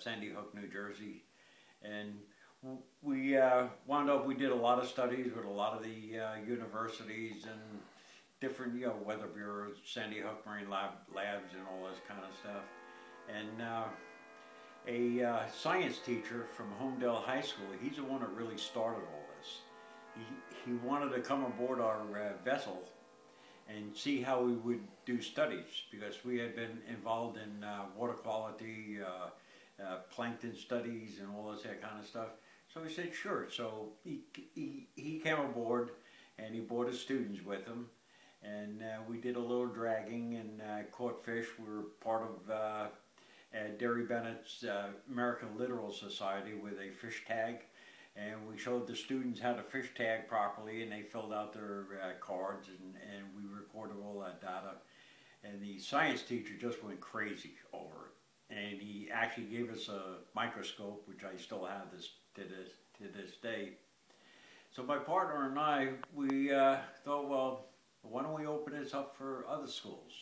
Sandy Hook, New Jersey. And we wound up, we did a lot of studies with a lot of the universities and different, weather bureaus, Sandy Hook Marine Labs and all this kind of stuff. And a science teacher from Homedale High School, he's the one that really started all this. He wanted to come aboard our vessel and see how we would do studies, because we had been involved in water quality, plankton studies and all this kind of stuff. So he said sure. So he came aboard and he brought his students with him, and we did a little dragging and caught fish. We were part of Derry Bennett's American Littoral Society with a fish tag, and we showed the students how to fish tag properly, and they filled out their cards, and we recorded all that data. And the science teacher just went crazy over it, and he actually gave us a microscope, which I still have to this day. So my partner and I, we thought, well, why don't we open this up for other schools?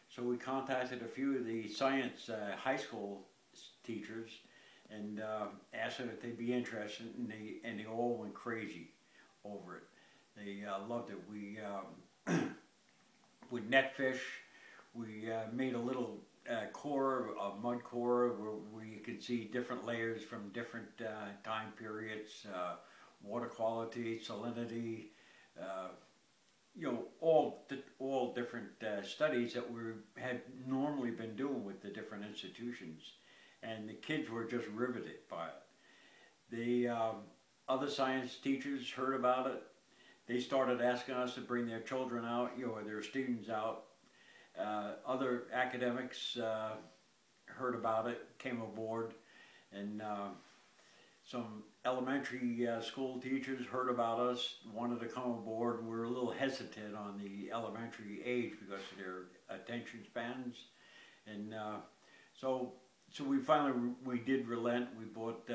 So we contacted a few of the science high school teachers and asked them if they'd be interested, and they all went crazy over it. They loved it. We with net fish, we made a little core, a mud core, where you could see different layers from different time periods, water quality, salinity, all different studies that we had normally been doing with the different institutions, and the kids were just riveted by it. The other science teachers heard about it. They started asking us to bring their children out, or their students out. Other academics heard about it, came aboard, and some elementary school teachers heard about us, wanted to come aboard. We were a little hesitant on the elementary age because of their attention spans, and so we finally did relent. We bought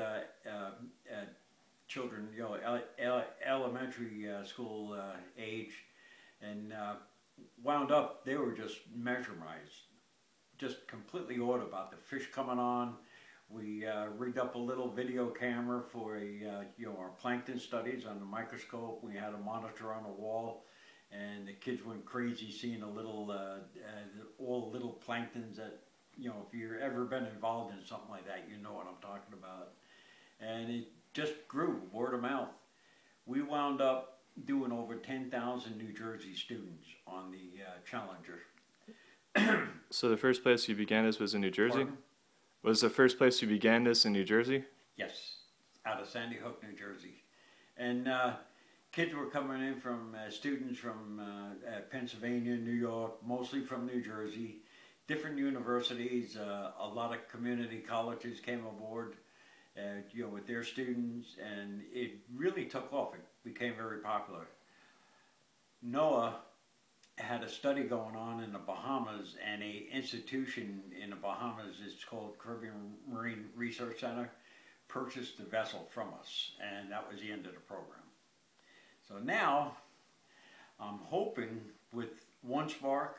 children, elementary school age, and wound up, they were just mesmerized, just completely awed about the fish coming on. We rigged up a little video camera for our plankton studies on the microscope. We had a monitor on the wall, and the kids went crazy seeing the little, all the little planktons that, if you've ever been involved in something like that, you know what I'm talking about. And it just grew, word of mouth. We wound up doing over 10,000 New Jersey students on the Challenger. So the first place you began this was in New Jersey? Pardon? Was the first place you began this in New Jersey? Yes, out of Sandy Hook, New Jersey. And kids were coming in from, students from Pennsylvania, New York, mostly from New Jersey, different universities, a lot of community colleges came aboard, with their students, and it really took off. It became very popular. NOAA had a study going on in the Bahamas, and a institution in the Bahamas, it's called Caribbean Marine Research Center, purchased the vessel from us, and that was the end of the program. So now I'm hoping with OneSpark,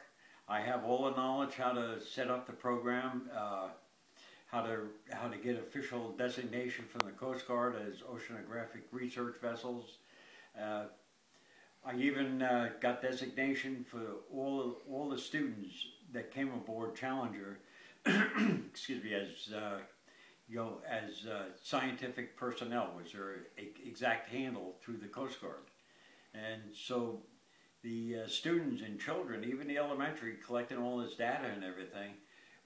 I have all the knowledge how to set up the program, how to get official designation from the Coast Guard as oceanographic research vessels. I even got designation for all the students that came aboard Challenger, excuse me, as scientific personnel was their exact handle through the Coast Guard. And so the students and children, even the elementary, collecting all this data and everything,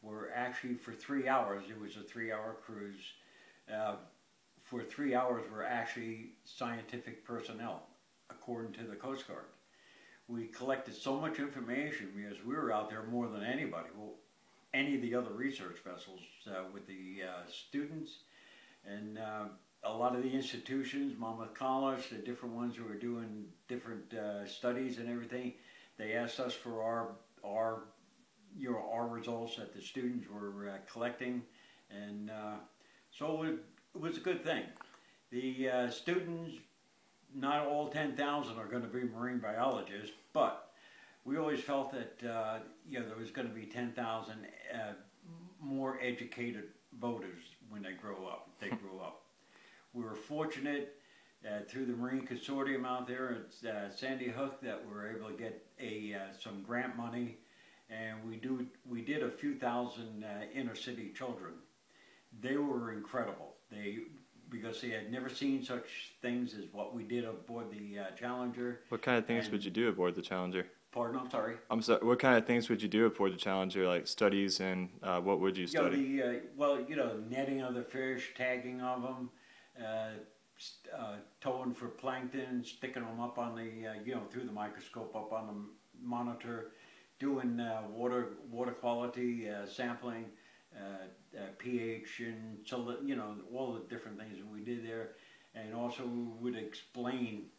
were actually for 3 hours. It was a 3-hour cruise. For 3 hours, we're actually scientific personnel, according to the Coast Guard. We collected so much information because we were out there more than anybody. Well, any of the other research vessels with the students, and a lot of the institutions, Monmouth College, the different ones who were doing different studies and everything, they asked us for our results that the students were collecting, and so it was a good thing. The students, not all 10,000 are going to be marine biologists, but we always felt that there was going to be 10,000 more educated voters when we were fortunate through the Marine Consortium out there at Sandy Hook that we were able to get some grant money, and we did a few thousand inner city children. They were incredible. Because they had never seen such things as what we did aboard the Challenger. What kind of things would you do aboard the Challenger? Pardon, I'm sorry. I'm sorry. What kind of things would you do aboard the Challenger, like studies, and what would you study? Netting of the fish, tagging of them, towing for plankton, sticking them up on the, through the microscope up on the monitor, doing water quality sampling, pH, and so all the different things that we did there, and also we would explain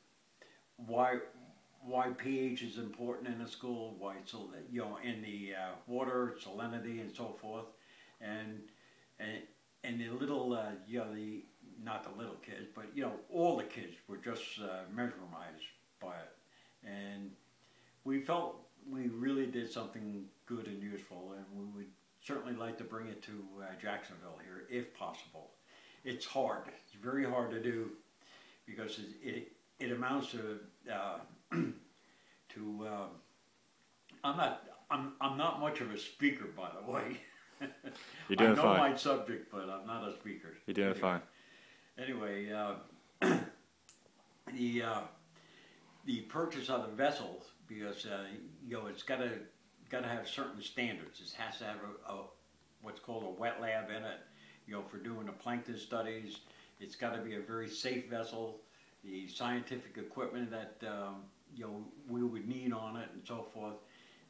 why pH is important in a school, why it's in the water, salinity, and so forth, and the little not the little kids, but all the kids were just mesmerized by it, and we felt we really did something good and useful, and we would certainly like to bring it to Jacksonville here if possible. It's hard. It's very hard to do because it amounts to I'm not much of a speaker, by the way. You're doing fine. I know my subject, but I'm not a speaker. You're doing fine. Anyway, the purchase of the vessels, because it's got to have certain standards. It has to have what's called a wet lab in it, for doing the plankton studies. It's got to be a very safe vessel. The scientific equipment that we would need on it and so forth,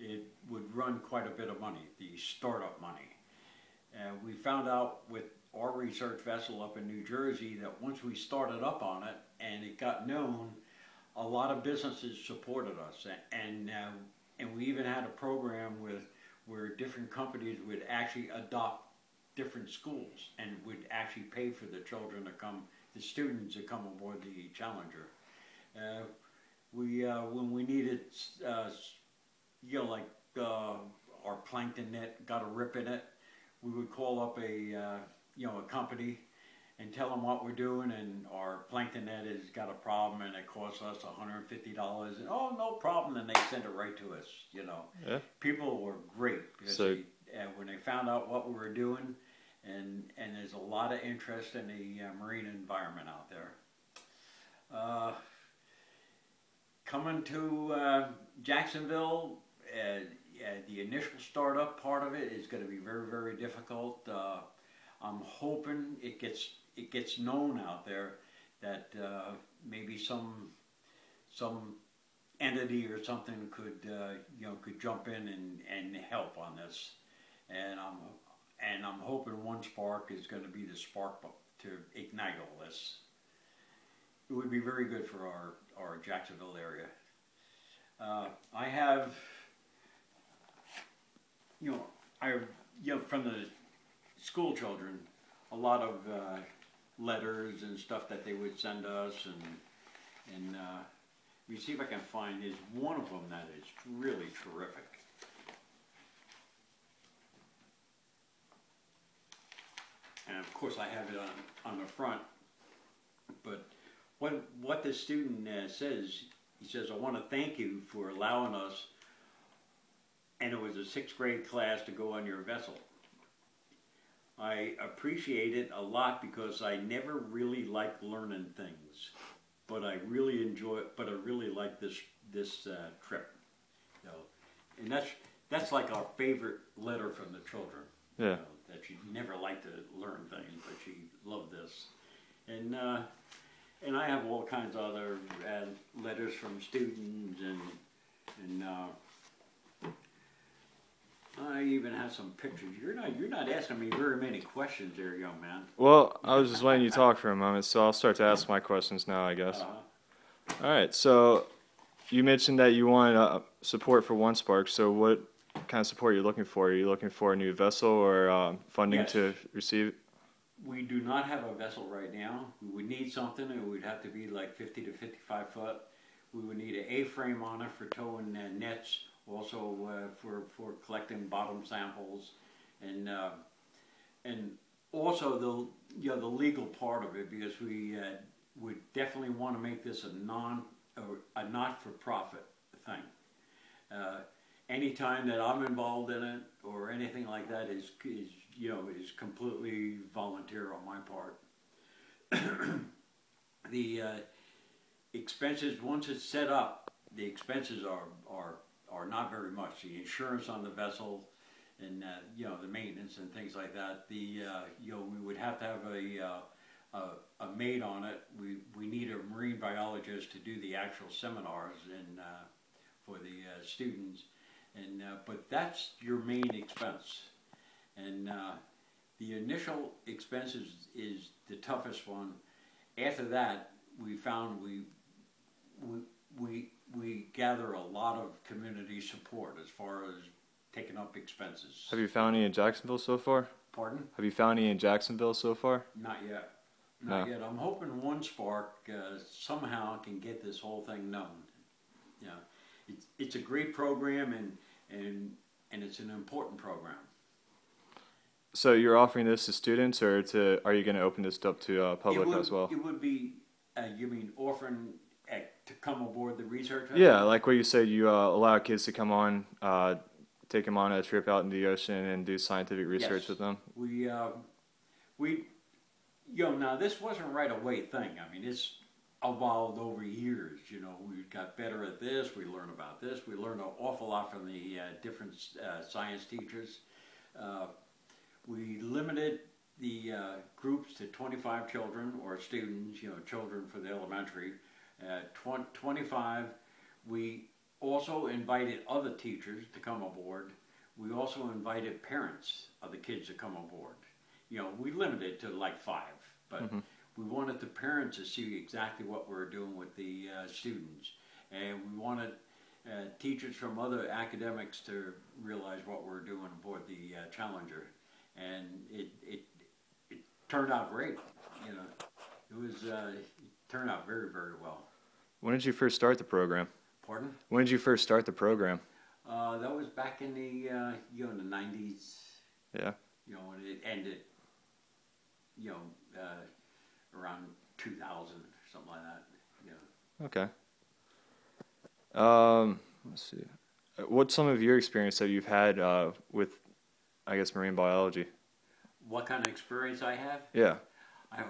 it would run quite a bit of money, the startup money. We found out with our research vessel up in New Jersey that once we started up on it and it got known, a lot of businesses supported us, and we even had a program where different companies would actually adopt different schools and would actually pay for the children to come, the students to come aboard the Challenger. When we needed, our plankton net got a rip in it, we would call up a company and tell them what we're doing, and our plankton net has got a problem and it costs us $150, and oh, no problem, and they send it right to us. Yeah. People were great because when they found out what we were doing, and there's a lot of interest in the marine environment out there. Coming to Jacksonville, the initial startup part of it is going to be very, very difficult. I'm hoping it gets known out there that maybe some entity or something could jump in and help on this, and I'm hoping One Spark is going to be the spark to ignite all this. It would be very good for our Jacksonville area. I have, from the school children, a lot of letters and stuff that they would send us, and let me see if I can find. There's one of them that is really terrific. And of course I have it on the front, but what the student says, he says, I want to thank you for allowing us, and it was a 6th grade class, to go on your vessel. I appreciate it a lot because I never really liked learning things, but I really enjoy it. But I really like this trip, and that's like our favorite letter from the children. Yeah. That she never liked to learn things, but she loved this, and I have all kinds of other letters from students, and I even have some pictures. You're not asking me very many questions there, young man. Well, I was just letting you talk for a moment, so I'll start to ask my questions now, I guess. All right, so you mentioned that you wanted support for One Spark, so what kind of support are you looking for? Are you looking for a new vessel or funding Yes. to receive it? We do not have a vessel right now. We would need something. It would have to be like 50 to 55 foot. We would need an A-frame on it for towing nets, also for collecting bottom samples, and also the legal part of it, because we would definitely want to make this a not-for-profit thing. Anytime that I'm involved in it or anything like that is completely volunteer on my part. The expenses, once it's set up, the expenses are not very much. The insurance on the vessel, and the maintenance and things like that. We would have to have a maid on it. We need a marine biologist to do the actual seminars and for the students, and but that's your main expense. And the initial expenses is the toughest one. After that, we found we gather a lot of community support as far as taking up expenses. Have you found any in Jacksonville so far? Pardon? Have you found any in Jacksonville so far? Not yet. Not yet. I'm hoping One Spark somehow can get this whole thing known. It's a great program, and it's an important program. So you're offering this to students, or are you going to open this up to public as well? It would be, you mean offering to come aboard the research? Yeah, like what you said, you allow kids to come on, take them on a trip out in the ocean and do scientific research with them. We now this wasn't a right away thing. I mean, it's evolved over years. We got better at this. We learned about this. We learned an awful lot from the different science teachers. We limited the groups to 25 children or students, children for the elementary. 25. We also invited other teachers to come aboard. We also invited parents of the kids to come aboard. We limited it to like 5, but we wanted the parents to see exactly what we were doing with the students, and we wanted teachers from other academics to realize what we were doing aboard the Challenger, and it turned out great. It turned out very, very well. When did you first start the program? Pardon? When did you first start the program? That was back in the in the 90s. Yeah. When it ended. Around 2000 or something like that. Okay. Let's see. What's some of your experience that you've had with, I guess, marine biology? What kind of experience I have? Yeah. Let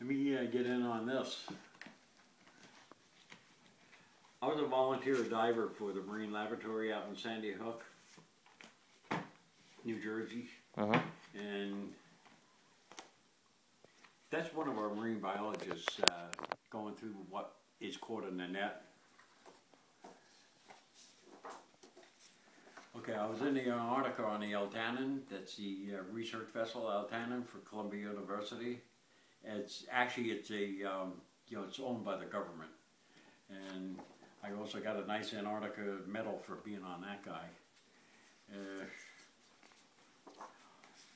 me get in on this. I was a volunteer diver for the Marine Laboratory out in Sandy Hook, New Jersey. And that's one of our marine biologists going through what is caught in the net. Okay, I was in the Antarctica on the Eltanin. That's the research vessel Eltanin for Columbia University. It's owned by the government, and I also got a nice Antarctica medal for being on that guy.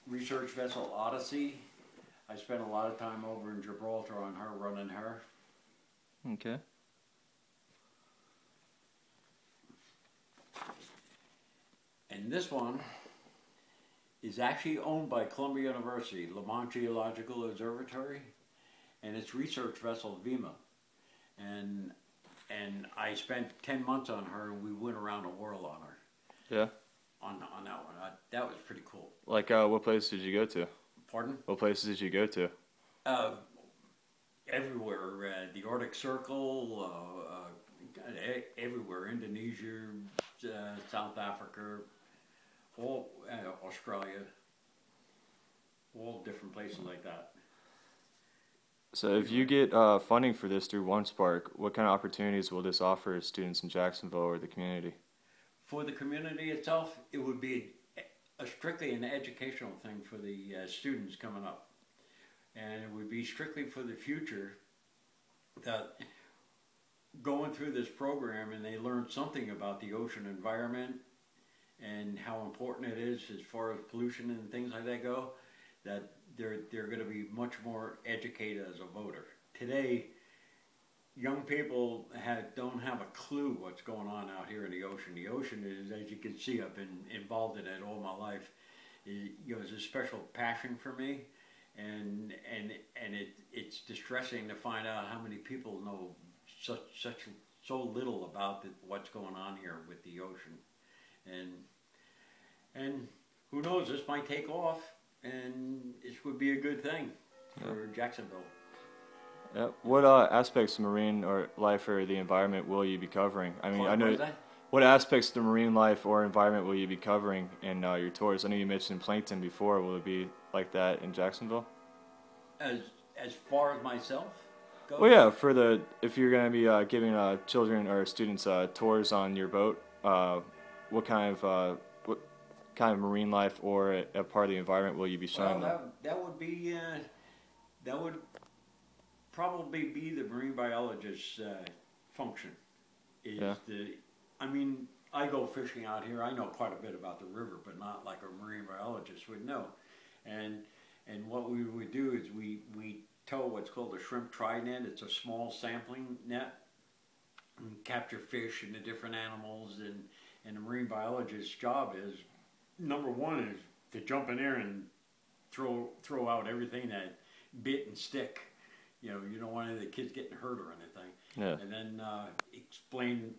Research vessel Odyssey. I spent a lot of time over in Gibraltar on her, running her. Okay. And this one is actually owned by Columbia University, Lamont Geological Observatory, and it's research vessel Vima. And I spent 10 months on her, and we went around the world on her. Yeah. On that one. That was pretty cool. Like, what places did you go to? Pardon? What places did you go to? Everywhere. The Arctic Circle, everywhere. Indonesia, South Africa, all Australia, all different places like that. So if you get funding for this through One Spark, what kind of opportunities will this offer students in Jacksonville or the community? For the community itself, it would be strictly an educational thing for the students coming up. And it would be strictly for the future, that going through this program and they learn something about the ocean environment and how important it is as far as pollution and things like that go, that they're going to be much more educated as a voter. Today, young people don't have a clue what's going on out here in the ocean. The ocean is, as you can see, I've been involved in it all my life. is a special passion for me, and it's distressing to find out how many people know so little about what's going on here with the ocean, and who knows, this might take off, and this would be a good thing for Jacksonville. Yeah. What aspects of marine or life or the environment will you be covering? I mean, I know. What aspects of the marine life or environment will you be covering in your tours? I know you mentioned plankton before. Will it be like that in Jacksonville? As far as myself goes? Well, yeah. If you're going to be giving children or students tours on your boat, what kind of marine life or a part of the environment will you be showing them? That would probably be the marine biologist's function. I mean, I go fishing out here. I know quite a bit about the river, but not like a marine biologist would know. And what we would do is we tow what's called a shrimp tri-net. It's a small sampling net. And capture fish and the different animals. And the marine biologist's job is, number one, is to jump in there and throw out everything that bit and stick. You don't want any of the kids getting hurt or anything. Yeah. And then explain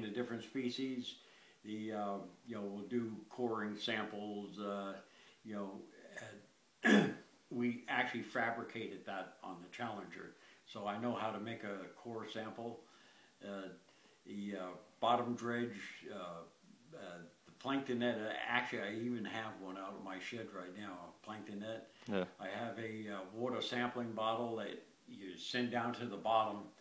the different species. We'll do coring samples. We actually fabricated that on the Challenger, so I know how to make a core sample. The bottom dredge, the plankton net. Actually, I even have one out of my shed right now. A plankton net. Yeah. I have a water sampling bottle that you send down to the bottom.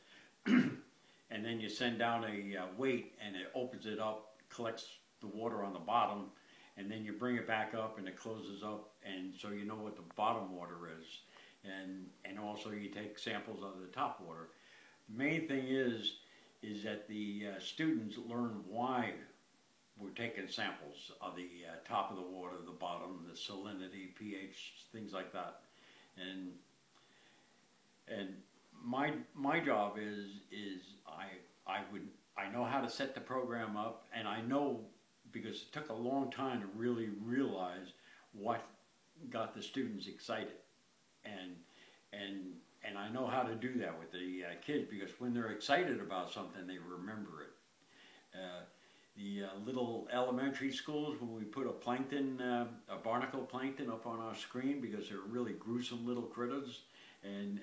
And then you send down a weight, and it opens it up, collects the water on the bottom, and then you bring it back up, and it closes up, and so you know what the bottom water is. And also you take samples of the top water. The main thing is that the students learn why we're taking samples of the top of the water, the bottom, the salinity, pH, things like that. And my job is I know how to set the program up, and I know, because it took a long time to really realize what got the students excited, and I know how to do that with the kids, because when they're excited about something, they remember it. The little elementary schools, when we put a barnacle plankton up on our screen, because they're really gruesome little critters, and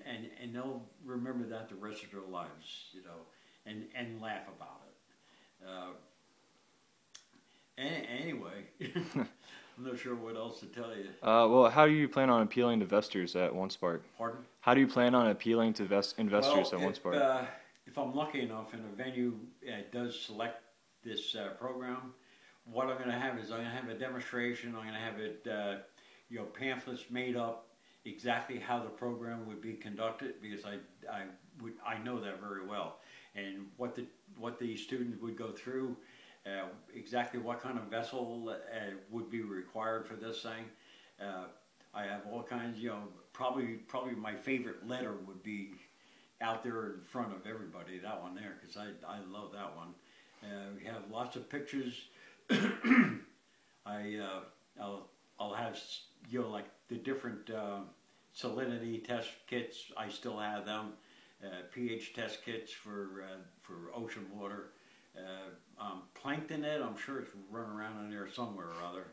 they'll remember that the rest of their lives, and laugh about it. Anyway, I'm not sure what else to tell you. Well, how do you plan on appealing to investors at OneSpark? Pardon? How do you plan on appealing to investors at OneSpark? If I'm lucky enough and a venue does select this program, what I'm going to have is I'm going to have a demonstration. I'm going to have it, pamphlets made up exactly how the program would be conducted, because I know that very well, and what the students would go through, exactly what kind of vessel would be required for this thing. I have all kinds, probably my favorite letter would be out there in front of everybody, that one there, because I love that one. We have lots of pictures. I'll have, like the different salinity test kits. I still have them. pH test kits for ocean water. Plankton net, I'm sure it's running around in there somewhere or other.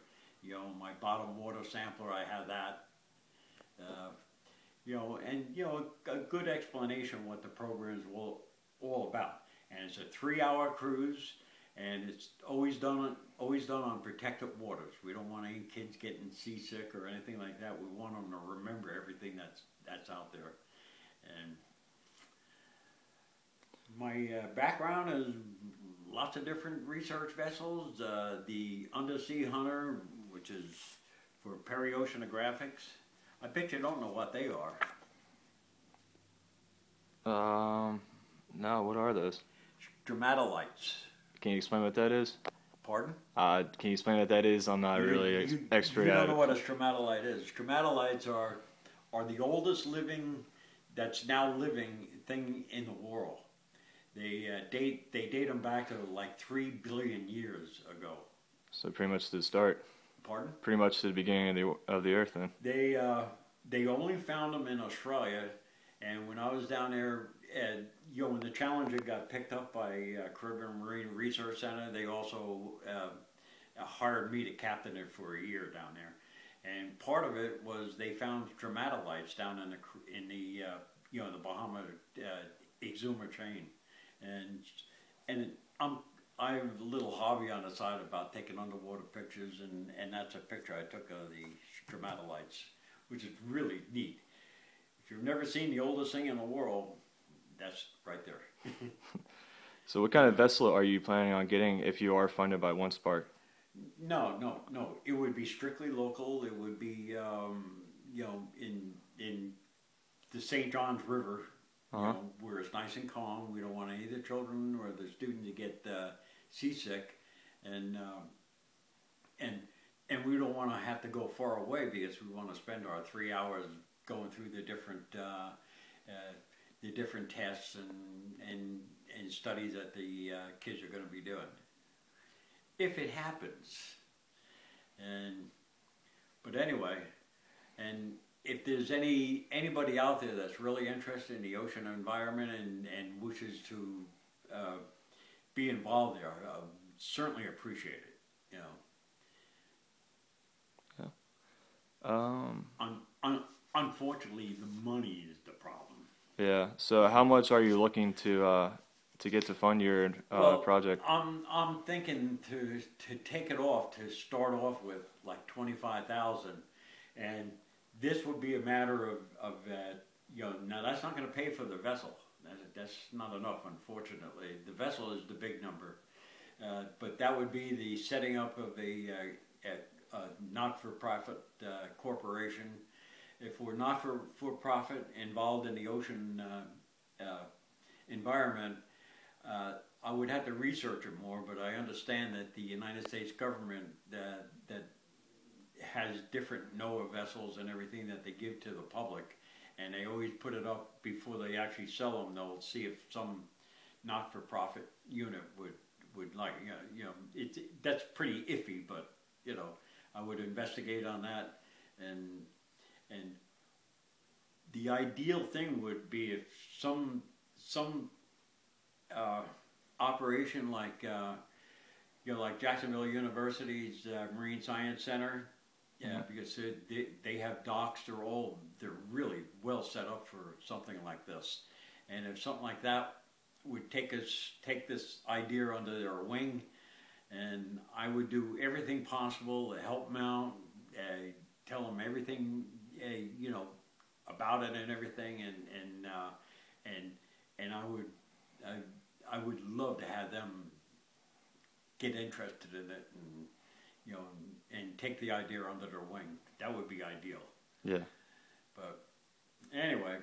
My bottom water sampler, I have that. A good explanation what the program is all about. And it's a 3-hour cruise, and it's always done on protected waters. We don't want any kids getting seasick or anything like that. We want them to remember everything that's out there. And my background is lots of different research vessels. The Undersea Hunter, which is for perioceanographics. I bet you don't know what they are. No, what are those? Stromatolites. Can you explain what that is? Pardon? Can you explain what that is? I'm not really expert at it. You don't know what a stromatolite is. Stromatolites are the oldest that's now living thing in the world. They date them back to like 3 billion years ago. So pretty much the start. Pardon? Pretty much to the beginning of the Earth, then. They only found them in Australia, and when I was down there, when the Challenger got picked up by Caribbean Marine Research Center, they also hired me to captain it for a year down there. And part of it was they found stromatolites down in the Bahama Exuma chain, and I have a little hobby on the side about taking underwater pictures, and that's a picture I took of the stromatolites, which is really neat. If you've never seen the oldest thing in the world, that's right there. So what kind of vessel are you planning on getting if you are funded by OneSpark? No. It would be strictly local. It would be, in the St. Johns River, where it's nice and calm. We don't want any of the children or the students to get seasick, and we don't want to have to go far away because we want to spend our 3 hours going through the different tests and studies that the kids are going to be doing. If it happens, but anyway, and if there's anybody out there that's really interested in the ocean environment and wishes to be involved there, I certainly appreciate it. Unfortunately, the money is the problem. Yeah. So how much are you looking to get to fund your project? I'm thinking to take it off, to start off with like 25,000, and this would be a matter of now that's not going to pay for the vessel. That's not enough, unfortunately. The vessel is the big number, but that would be the setting up of a not-for-profit corporation. If we're not-for-profit involved in the ocean environment, I would have to research it more, but I understand that the United States government that has different NOAA vessels and everything that they give to the public, and they always put it up before they actually sell them. They'll see if some not-for-profit unit would like, that's pretty iffy, but I would investigate on that, and the ideal thing would be if some operation like like Jacksonville University's Marine Science Center, because they have docks. They're really well set up for something like this, and if something like that would take this idea under their wing, and I would do everything possible to help them out, tell them everything about it and everything, and I would love to have them get interested in it and take the idea under their wing. That would be ideal. Yeah. But anyway.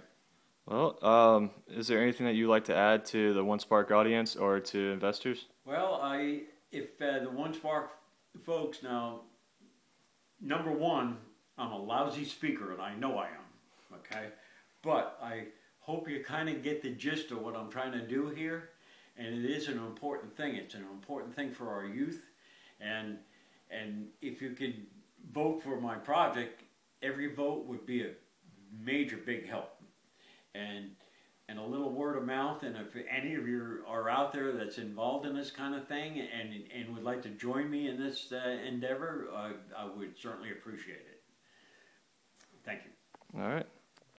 Well, is there anything that you'd like to add to the OneSpark audience or to investors? Well, if the OneSpark folks, now, number one, I'm a lousy speaker, and I know I am, okay? But I hope you kind of get the gist of what I'm trying to do here, and it is an important thing. It's an important thing for our youth, and if you could vote for my project, every vote would be a major big help. And a little word of mouth, and if any of you are out there that's involved in this kind of thing and would like to join me in this endeavor, I would certainly appreciate it. Thank you. All right.